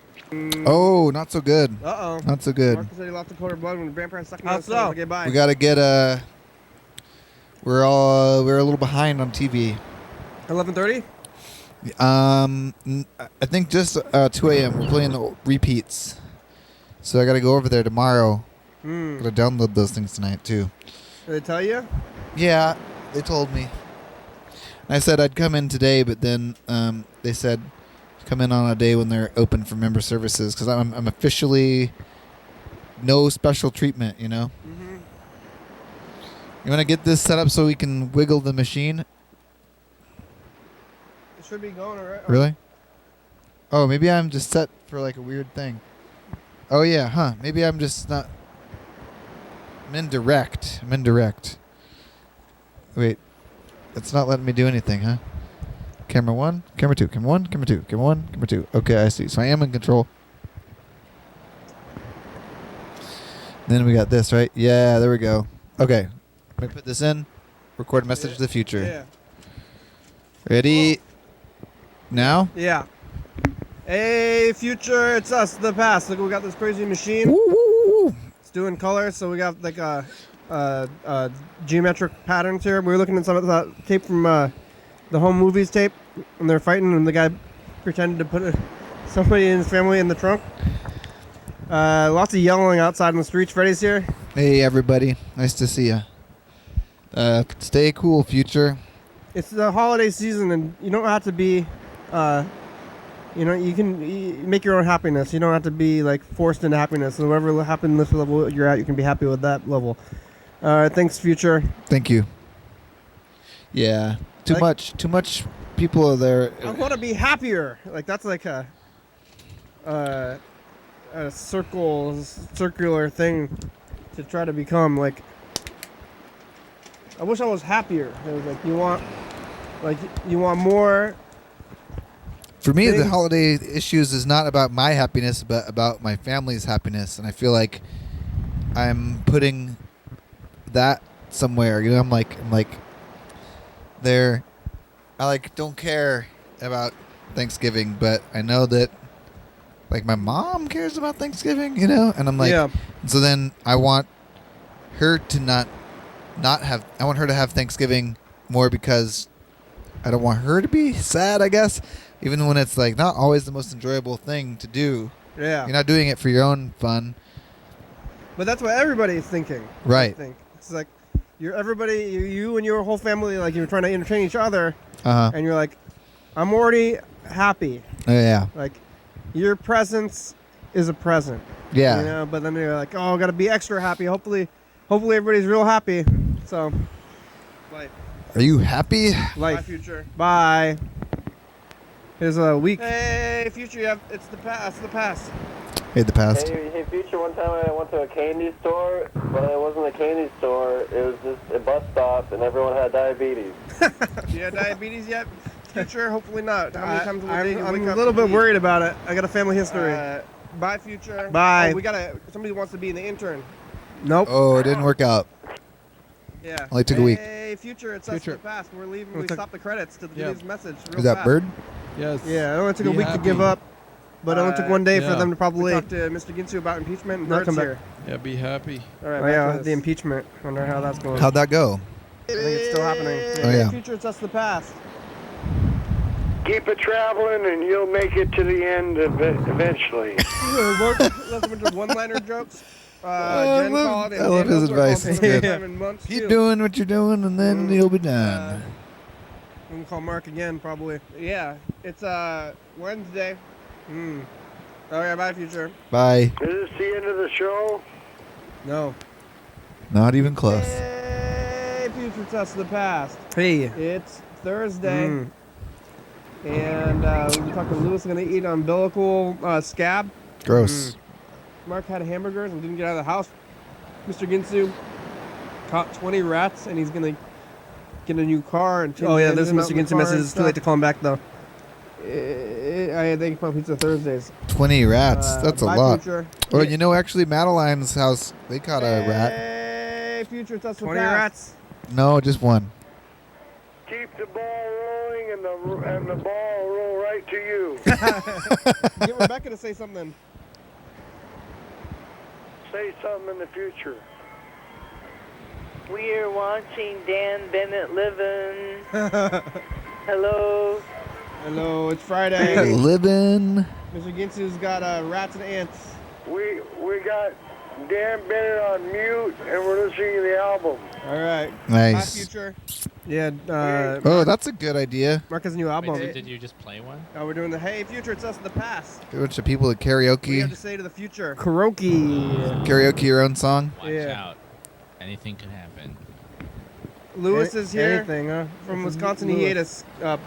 Oh, not so good. Uh oh. Not so good. Marcus said he lost a quarter blood when the vampire sucked him out. So? Okay, bye. We gotta get we're a little behind on TV. 11:30. I think just 2 a.m. We're playing the repeats, so I gotta go over there tomorrow. Gotta download those things tonight too. Did they tell you? Yeah, they told me. I said I'd come in today, but then they said come in on a day when they're open for member services because I'm officially no special treatment, you know. Mm-hmm. You want to get this set up so we can wiggle the machine? It should be going alright. Really? Oh, maybe I'm just set for like a weird thing. Oh yeah, huh? Maybe I'm just not. I'm indirect. Wait, it's not letting me do anything, huh? Camera 1, camera 2, camera 1, camera 2, camera 1, camera 2. Okay, I see. So I am in control. Then we got this, right? Yeah, there we go. Okay, let me put this in. Record a message to the future. Yeah. Ready? Now? Yeah. Hey, future, it's us, the past. Look, we got this crazy machine. Woo, woo, woo. It's doing colors, so we got like geometric patterns here. We were looking at some of the tape from the home movies tape, and they're fighting, and the guy pretended to put somebody in his family in the trunk. Lots of yelling outside in the streets. Freddy's here. Hey, everybody. Nice to see you. Stay cool, future. It's the holiday season, and you don't have to be, you can make your own happiness. You don't have to be like forced into happiness. So whatever happiness level you're at, you can be happy with that level. Thanks, future. Thank you. Yeah. Too much people are there. I want to be happier. Like that's like a circular thing to try to become. Like I wish I was happier. It was like you want more. For me, the things. holiday issues is not about my happiness, but about my family's happiness, and I feel like I'm putting that somewhere. You know, I'm like there. I like don't care about Thanksgiving, but I know that like my mom cares about Thanksgiving. You know, and I'm like, Yeah. so then I want her to not have. I want her to have Thanksgiving more because I don't want her to be sad, I guess. Even when it's like not always the most enjoyable thing to do. Yeah. You're not doing it for your own fun. But that's what everybody is thinking. Right. I think it's like you and your whole family, like you're trying to entertain each other, Uh-huh. and you're like, I'm already happy. Oh, yeah. Like, your presence is a present. Yeah. You know, but then you're like, oh, I gotta be extra happy. Hopefully everybody's real happy. So, life. Are you happy? Life. Bye, future. Bye. Here's a week. Hey, future, it's the past. The past. Hey, the past. Hey, future. One time I went to a candy store, but it wasn't a candy store. It was just a bus stop, and everyone had diabetes. You had diabetes yet? Future? Hopefully not. How many times a day do you I'm wake a up little to bit eat? worried about it. I got a family history. Bye, future. Bye. Oh, somebody wants to be in the intern. Nope. Oh, it didn't work out. Yeah. Only took a week. Hey, future, it's us Future. in the past. We're leaving. We'll We take- stopped the credits to Yeah. leave this message. Real Is that fast. Bird? Yes. Yeah, it only took a Be week to give happy. up, but it only took one day for Yeah. them to probably talk to Mr. Ginsu about impeachment and Not Bird's come back. here. Yeah, be happy. All right, yeah, the impeachment. Wonder how that's going. How'd that go? I think it's still happening. Oh, yeah. Future, it's us the past. Keep it traveling and you'll make it to the end of it eventually. Let's went to one-liner jokes. Jen called and I love his Daniel called advice. for It's the first good. time in months, Keep too. doing what you're doing, and then you'll be done. I'm gonna call Mark again, probably. Yeah, it's Wednesday. Okay, bye, future. Bye. Is this the end of the show? No. Not even close. Hey, future, it's us the past. Hey. It's Thursday. And we talked to Lewis. Gonna eat umbilical scab. Gross. Mark had hamburgers and didn't get out of the house. Mr. Ginsu caught 20 rats, and he's gonna get a new car. And Oh, yeah, there's there's Mr. Ginsu message. It's too late to call him back though. I think from Pizza Thursdays. 20 rats. That's a bye, lot. Future. Well, you know, actually, Madeline's house, they caught a rat. Hey, future, it's us 20 the past. rats? No, just one. Keep the ball rolling and the ball roll right to you. Get Rebecca to say something. Say something in the future. We are watching Dan Bennett living. Hello. Hello, it's Friday. Living. Mr. Ginsu's got rats and ants. We got Dan Bennett on mute and we're listening to the album. All right. Nice. Bye, future. Yeah. Oh, that's a good idea. Mark has a new album. Wait, did you just play one? Oh, we're doing the Hey Future, it's us in the past. A bunch of people at What do you karaoke. have to say to the future? Karaoke. Karaoke your own song. Watch Yeah. out. Anything could happen. Lewis is here Anything, huh? from This is Wisconsin. He ate Lewis. a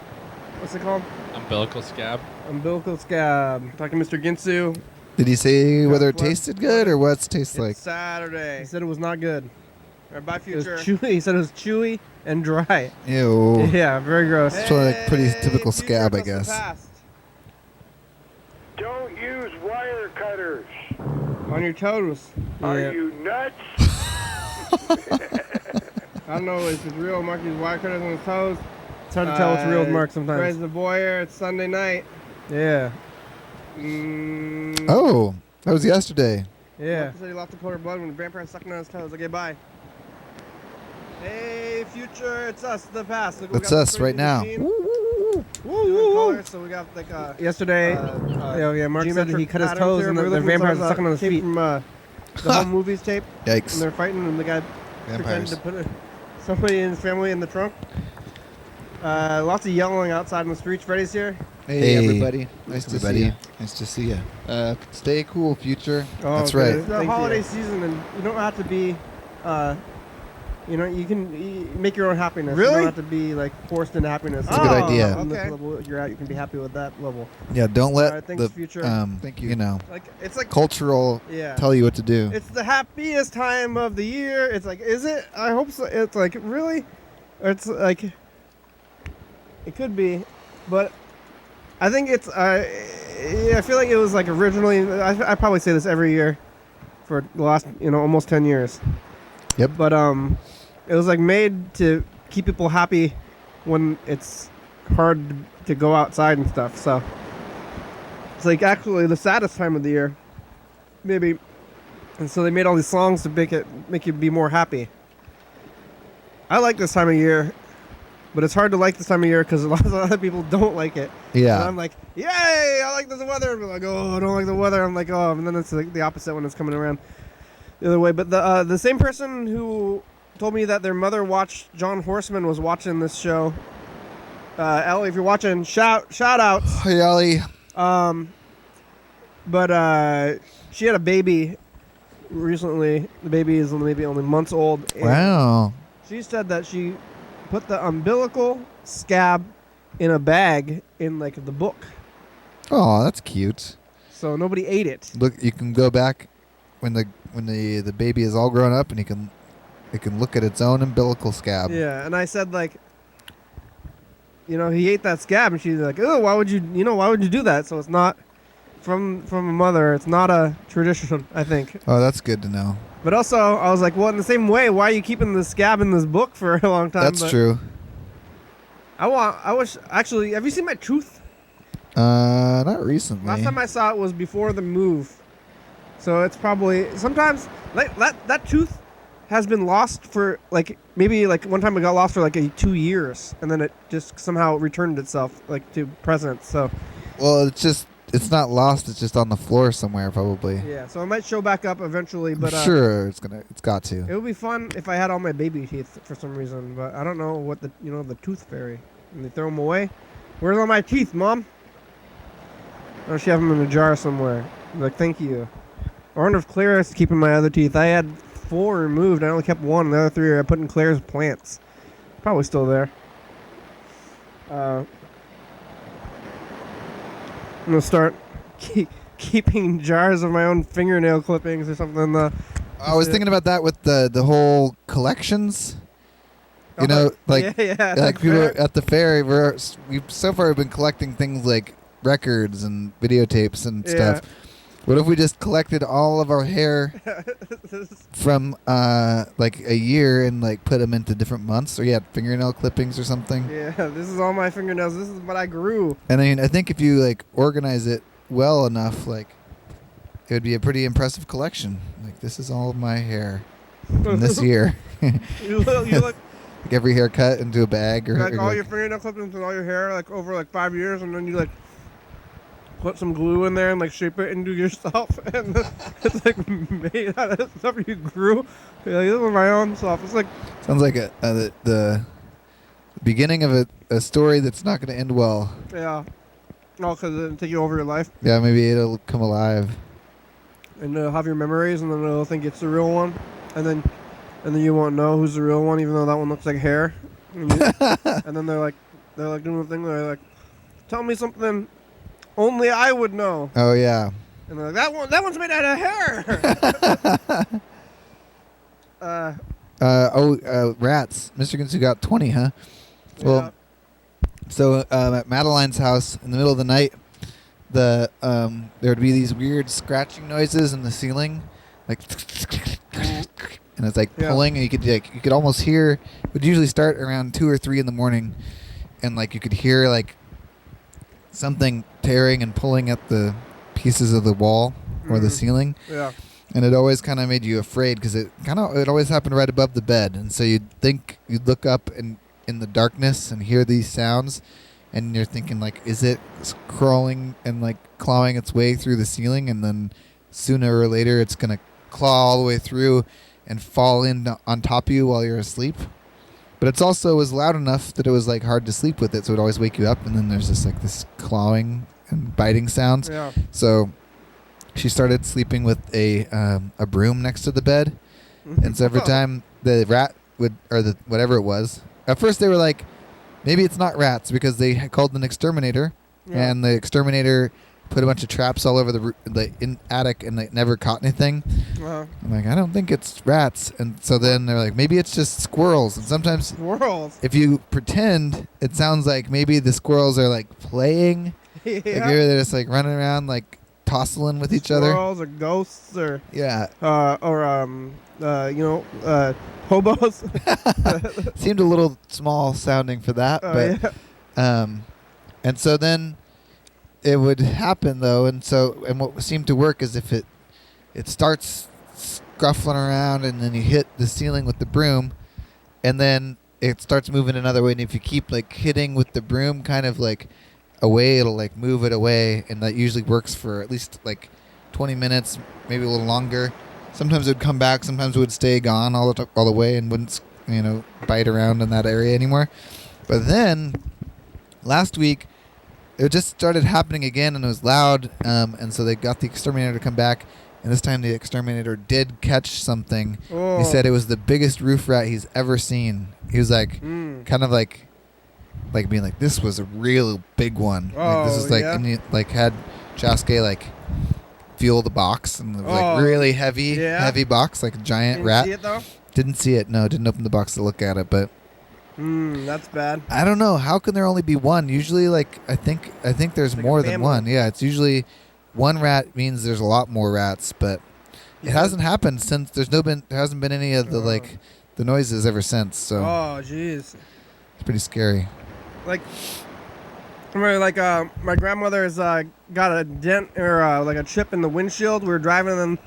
what's it called? Umbilical scab. Umbilical scab. Talking to Mr. Ginsu. Did he say whether it What? tasted good or what it tastes It's like? Saturday. He said it was not good. All right, bye, It was future. chewy. He said it was chewy and dry. Ew. Yeah, very gross. It's probably like pretty typical Future, scab, I it's us in the guess. past. Don't use wire cutters. On your toes. Are Yeah. you nuts? I don't know if it's real. Mark uses wire cutters on his toes. It's hard to tell what's real with Mark sometimes. Fred's the Boyer. It's Sunday night. Yeah. Oh, that was yesterday. Yeah. Mark said he lost a quarter blood when the grandparents sucking on his toes. Okay, bye. Hey, future, it's us, the past. Look, we It's got the us right printing now. machine. colors, so we got like yesterday. Mark said he cut his toes and the vampires are sucking on his feet from the home movies tape. Yikes! And they're fighting, and the guy pretended to put somebody in his family in the trunk. Lots of yelling outside in the streets. Freddy's here. Hey, everybody. Nice to see you. Nice to see you. Stay cool, future. That's okay. right. It's the holiday season, and you don't have to be. You can make your own happiness. Really? You don't have to be like forced into happiness. That's a good idea. On this level you're at, you can be happy with that level. Yeah, don't let thanks, the future. Thank you. It's like cultural tell you what to do. It's the happiest time of the year. It's like, is it? I hope so. It's like, really? It's like, it could be, but I think it's. I feel like it was like originally. I probably say this every year for the last almost 10 years. Yep. But it was like made to keep people happy when it's hard to go outside and stuff. So it's like actually the saddest time of the year, maybe. And so they made all these songs to make you be more happy. I like this time of year, but it's hard to like this time of year because a lot of other people don't like it. Yeah. And I'm like, yay! I like this weather. And they're like, oh, I don't like the weather. I'm like, oh, and then it's like the opposite when it's coming around the other way. But the same person who told me that their mother watched John Horseman was watching this show. Ellie, if you're watching, shout outs. Hey, Ellie. But she had a baby recently. The baby is maybe only months old. Wow. She said that she put the umbilical scab in a bag in like the book. Oh, that's cute. So nobody ate it. Look, you can go back when the baby is all grown up, and it can look at its own umbilical scab. Yeah, and I said like, he ate that scab, and she's like, oh, why would you do that? So it's not from a mother. It's not a tradition, I think. Oh, that's good to know. But also, I was like, well, in the same way, why are you keeping the scab in this book for a long time? That's true. I wish, actually, have you seen my tooth? Not recently. Last time I saw it was before the move. So it's probably, sometimes, like, that tooth has been lost for, like, maybe, like, one time it got lost for, like, 2 years. And then it just somehow returned itself, like, to present, so. Well, it's not lost. It's just on the floor somewhere, probably. Yeah, so it might show back up eventually, but sure, it's got to. It would be fun if I had all my baby teeth for some reason, but I don't know what the tooth fairy. And they throw them away. Where's all my teeth, Mom? Oh, she have them in a jar somewhere. I'm like, thank you. I wonder if Claire is keeping my other teeth. I had 4 removed. I only kept 1. The other 3 I put in Claire's plants. Probably still there. I'm gonna start keeping jars of my own fingernail clippings or something. I was thinking about that with the whole collections. You know, like people at the fair. We've so far been collecting things like records and videotapes and stuff. What if we just collected all of our hair from like a year and like put them into different months? Or fingernail clippings or something. Yeah, this is all my fingernails. This is what I grew. And I think if you like organize it well enough, like it would be a pretty impressive collection. Like this is all of my hair from this year. You look like every haircut into a bag, or like all your fingernail clippings and all your hair, like over like 5 years, and then you like put some glue in there and like shape it into yourself, and it's like made out of stuff you grew. You're like, this is my own stuff. It's like sounds like the beginning of a story that's not going to end well. Yeah. Oh, because it'll take you over your life. Yeah, maybe it'll come alive. And it'll have your memories, and then it'll think it's the real one, and then you won't know who's the real one, even though that one looks like hair. And then they're like doing the thing. They're like, tell me something only I would know. Oh yeah. And they're like, that one's made out of hair. Rats. Mr. Ginsu got 20, huh? Well, so at Madeline's house in the middle of the night, there would be these weird scratching noises in the ceiling, like, and it's like pulling, and you could almost hear. It would usually start around 2 or 3 in the morning, and like you could hear like something tearing and pulling at the pieces of the wall or the ceiling. Yeah. And it always kind of made you afraid because it always happened right above the bed, and so you'd look up in the darkness and hear these sounds, and you're thinking like, is it crawling and like clawing its way through the ceiling, and then sooner or later it's gonna claw all the way through and fall in on top of you while you're asleep. But it's also was loud enough that it was like hard to sleep with it, so it would always wake you up. And then there's just like this clawing and biting sounds. Yeah. So she started sleeping with a broom next to the bed, and so every time the rat would, or the whatever it was, at first they were like, maybe it's not rats, because they had called an exterminator, and the exterminator put a bunch of traps all over the attic, and they never caught anything. I'm like, I don't think it's rats. And so then they're like, maybe it's just squirrels. And sometimes squirrels, if you pretend, it sounds like maybe the squirrels are like playing. Like maybe they're just like running around like tossling with each other. Squirrels or ghosts or hobos. Seemed a little small sounding for that, but and so then it would happen though, and what seemed to work is if it starts scuffling around, and then you hit the ceiling with the broom, and then it starts moving another way, and if you keep like hitting with the broom kind of like away, it'll like move it away, and that usually works for at least like 20 minutes, maybe a little longer. Sometimes it would come back, sometimes it would stay gone all the way and wouldn't bite around in that area anymore. But then last week it just started happening again, and it was loud, and so they got the exterminator to come back, and this time the exterminator did catch something. He said it was the biggest roof rat he's ever seen. He was like kind of like being like, this was a real big one. Like, this is like, and he like had Chasuke like feel the box, and it was like really heavy box, like a giant rat. Didn't see it though? Didn't see it, no, didn't open the box to look at it, but that's bad. I don't know. How can there only be one? Usually, like I think there's like more than one. Yeah, it's usually one rat means there's a lot more rats, but it hasn't happened since. There hasn't been any of the like the noises ever since. So jeez, it's pretty scary. Like, my grandmother's got a dent or like a chip in the windshield. We were driving, and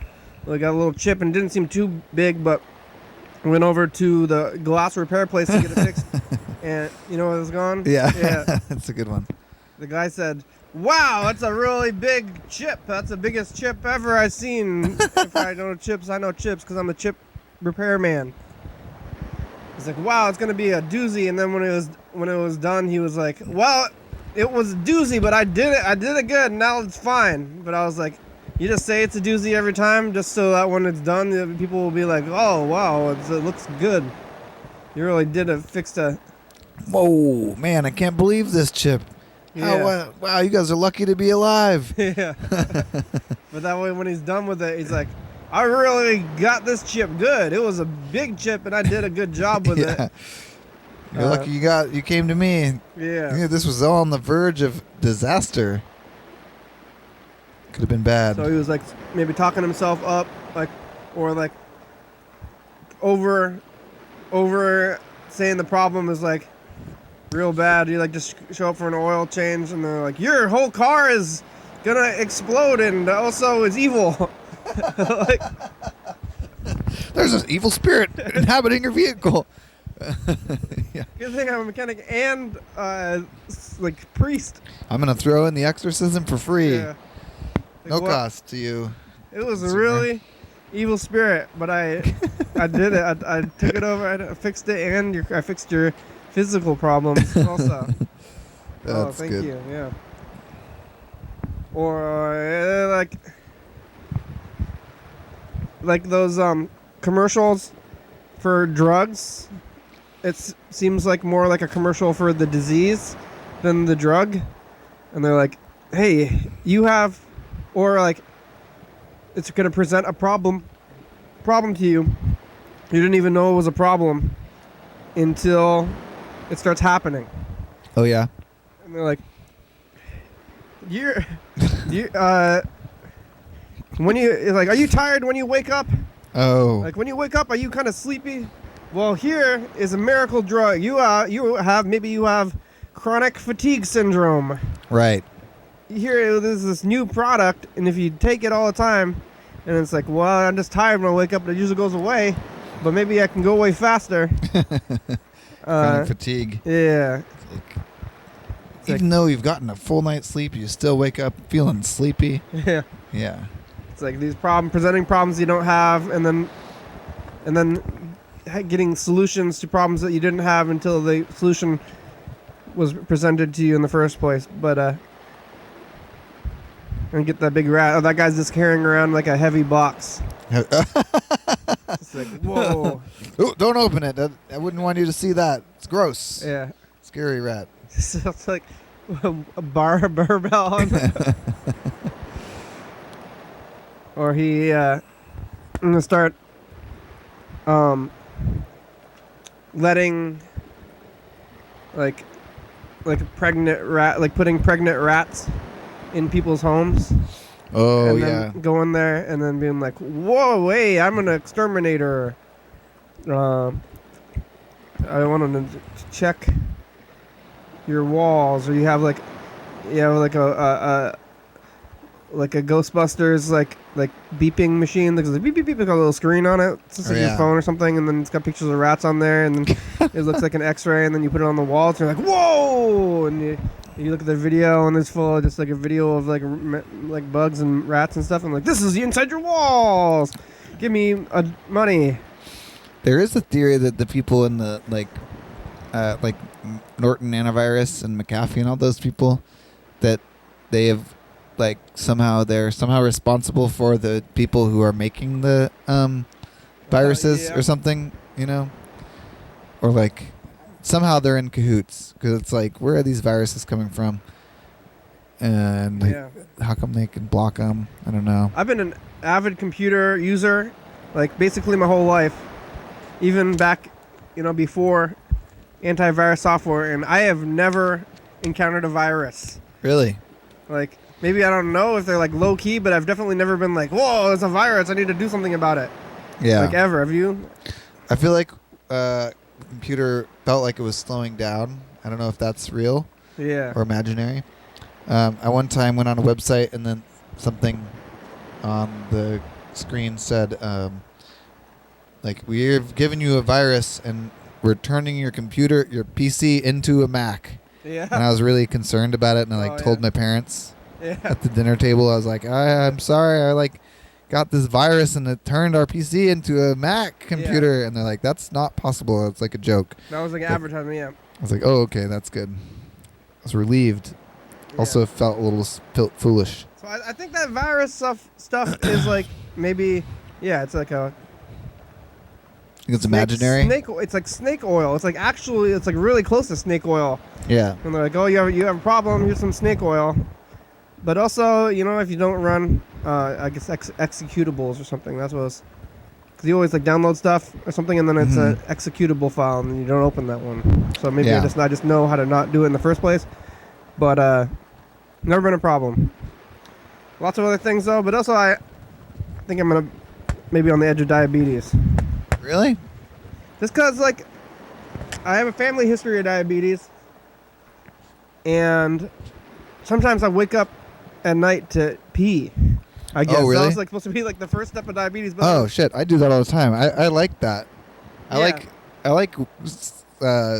we got a little chip, and it didn't seem too big, but went over to the glass repair place to get it fixed, and you know what was gone? Yeah. That's a good one. The guy said, "Wow, that's a really big chip. That's the biggest chip ever I've seen." If I know chips, I know chips because I'm a chip repairman. He's like, "Wow, it's gonna be a doozy." And then when it was done, he was like, "Well, it was a doozy, but I did it good. Now it's fine." But I was like, you just say it's a doozy every time, just so that when it's done, people will be like, "Oh, wow, it looks good. You really did it. Fixed a." Whoa, man! I can't believe this chip. Yeah. Wow, you guys are lucky to be alive. Yeah. But that way, when he's done with it, he's like, "I really got this chip good. It was a big chip, and I did a good job with it." You're lucky you came to me. Yeah. This was all on the verge of disaster. Could have been bad. So he was like maybe talking himself up, like, or like over saying the problem is like real bad. You like just show up for an oil change, and they're like, "Your whole car is gonna explode, and also it's evil." Like, there's an evil spirit inhabiting your vehicle. Yeah. Good thing I'm a mechanic and like priest. I'm gonna throw in the exorcism for free. Yeah. No cost to you. It was a really evil spirit, but I did it. I took it over. I fixed it, and I fixed your physical problems also. Thank good. you. Yeah. Or like those commercials for drugs. It seems like more like a commercial for the disease than the drug, and they're like, "Hey, you have," or like, it's gonna present a problem to you. You didn't even know it was a problem until it starts happening. Oh yeah. And they're like, when you like, are you tired when you wake up? Oh. Like when you wake up, are you kind of sleepy? Well, here is a miracle drug. You have chronic fatigue syndrome. Right. Here, there's this new product, and if you take it all the time, and it's like, well, I'm just tired when I wake up, and it usually goes away, but maybe I can go away faster. Chronic fatigue. Yeah. Even though you've gotten a full night's sleep, you still wake up feeling sleepy. Yeah. Yeah. It's like these presenting problems you don't have, and then getting solutions to problems that you didn't have until the solution was presented to you in the first place. But and get that big rat. Oh, that guy's just carrying around like a heavy box. It's like, whoa. Ooh, don't open it. I wouldn't want you to see that. It's gross. Yeah. Scary rat. So it's like a barbell on it. Or he I'm gonna start letting like pregnant rat, like putting pregnant rats in people's homes. Oh, and yeah. then go in there and then being like, whoa, wait, I'm an exterminator. I want to check your walls, or you have like a Ghostbusters like beeping machine. There's a beep beep beep, got a little screen on it. It's just like your phone or something, and then it's got pictures of rats on there, and then it looks like an X-ray, and then you put it on the wall, and you're like, whoa! And you look at the video, and it's full of just like a video of like bugs and rats and stuff. And like, this is inside your walls. Give me money. There is a theory that the people in the like Norton Antivirus and McAfee and all those people, that they have like they're somehow responsible for the people who are making the viruses or something, you know, or like somehow they're in cahoots, because it's like, where are these viruses coming from, and how come they can block them? I don't know. I've been an avid computer user, like basically my whole life, even back, before antivirus software, and I have never encountered a virus. Really? Like, maybe I don't know if they're like low key, but I've definitely never been like, whoa, it's a virus, I need to do something about it. Yeah. Like, ever. Have you? I feel like the computer felt like it was slowing down. I don't know if that's real. Yeah. Or imaginary. I one time went on a website, and then something on the screen said, like, we've given you a virus, and we're turning your PC into a Mac. Yeah. And I was really concerned about it, and I told my parents at the dinner table. I was like, I'm sorry, I got this virus and it turned our PC into a Mac computer. And they're like, that's not possible. It's like a joke. That was like advertising, yeah. I was like, oh, okay, that's good. I was relieved. Also felt a little foolish. So I think that virus stuff is like maybe, it's like a... It's imaginary? It's like snake oil. It's like actually, it's like really close to snake oil. Yeah. And they're like, oh, you have a problem, here's some snake oil. But also, if you don't run, I guess executables or something, that's what it's... Because you always download stuff or something, and then it's an executable file, and you don't open that one. So maybe I just know how to not do it in the first place. But never been a problem. Lots of other things though, but also I think I'm gonna maybe on the edge of diabetes. Really? Just because I have a family history of diabetes, and sometimes I wake up at night to pee. I guess. Oh, really? That was supposed to be the first step of diabetes. But shit! I do that all the time. I like that. I like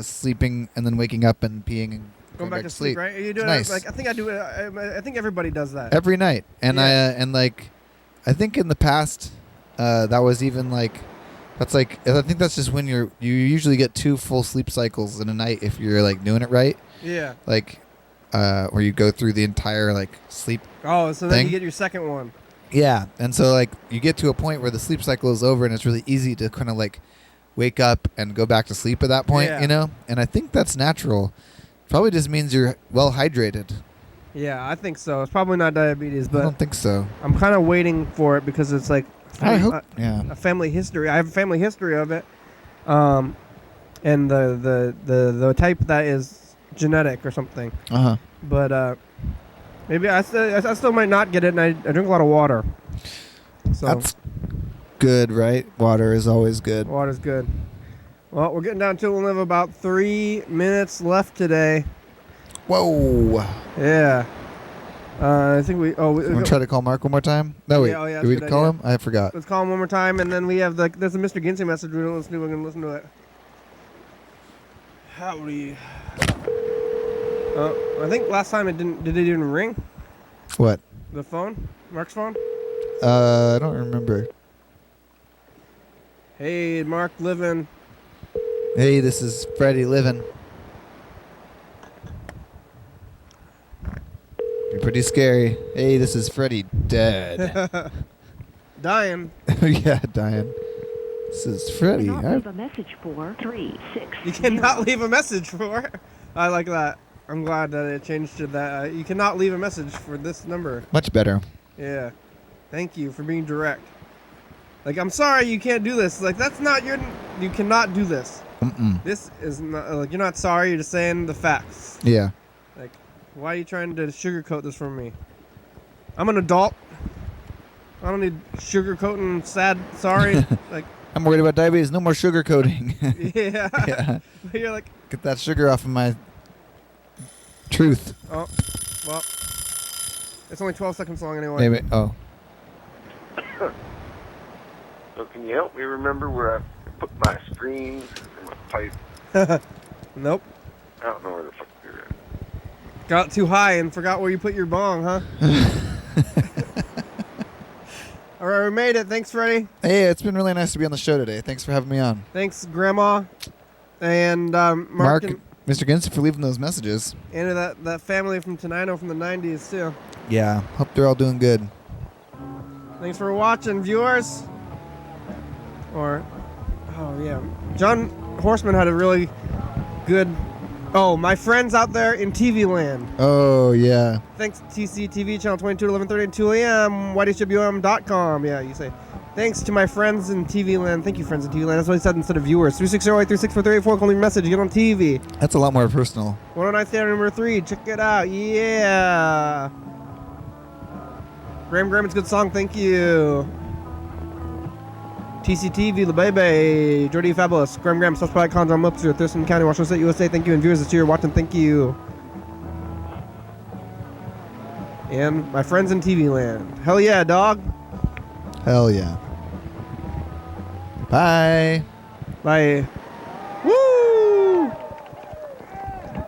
sleeping and then waking up and peeing and going back to sleep. Right? Are you doing nice. I think I do it. I think everybody does that every night. And I think in the past that was even that's I think that's just when you usually get 2 full sleep cycles in a night if you're doing it right. Yeah. Where you go through the entire sleep. Oh, so thing. then you get your second one. Yeah, and so you get to a point where the sleep cycle is over, and it's really easy to kind of wake up and go back to sleep at that point, And I think that's natural. Probably just means you're well hydrated. Yeah, I think so. It's probably not diabetes, but I don't think so. I'm kind of waiting for it because it's I hope, a family history. I have a family history of it, and the type that is genetic or something. But maybe I still might not get it, and I drink a lot of water. So that's good, right? Water is always good. Water's good. Well, we're getting down to we'll have about 3 minutes left today. Whoa. Yeah. I think we. Oh, want to try to call Mark one more time? No, wait. Yeah, Did we call him? I forgot. Let's call him one more time, and then we have there's a Mr. Ginsey message. We're gonna listen to it. Howdy. I think last time it didn't. Did it even ring? What? The phone? Mark's phone? I don't remember. Hey, Mark living. Hey, this is Freddy living. You're pretty scary. Hey, this is Freddy dead. Dying. Yeah, dying. This is Freddy. Do not leave a message for 360. You cannot leave a message for. I like that. I'm glad that it changed to that. You cannot leave a message for this number. Much better. Yeah. Thank you for being direct. Like, I'm sorry you can't do this. Like, that's not your. You cannot do this. Mm-mm. This is not. Like, you're not sorry. You're just saying the facts. Yeah. Like, why are you trying to sugarcoat this from me? I'm an adult. I don't need sugarcoating. Sad. Sorry. Like. I'm worried about diabetes. No more sugar coating. Yeah. Yeah. You're like. Get that sugar off of my truth. Oh. Well. It's only 12 seconds long anyway. Maybe. Oh. So can you help me remember where I put my screens and my pipe? Nope. I don't know where the fuck they're at. Got too high and forgot where you put your bong, huh? All right, we made it. Thanks, Freddy. Hey, it's been really nice to be on the show today. Thanks for having me on. Thanks, Grandma. And Mark and Mr. Ginson for leaving those messages. and that family from Tenino from the 90s, too. Yeah. Hope they're all doing good. Thanks for watching, viewers. Or, oh, yeah. John Horseman had a really good... Oh, my friends out there in TV land. Oh, yeah. Thanks, TCTV, channel 22 to 11:30 at 2 a.m., YDHWM.com. Yeah, you say, thanks to my friends in TV land. Thank you, friends in TV land. That's what he said instead of viewers. 360-836-4384, call me a message. Get on TV. That's a lot more personal. 109 theater number 3. Check it out. Yeah. Graham, it's a good song. Thank you. TCTV, La Bebe, Jordy Fabulous, Graham, South Park, Conjon, Mopster, Thurston County, Washington State, USA. Thank you, and viewers that you're watching, thank you. And my friends in TV land. Hell yeah, dog. Hell yeah. Bye. Bye.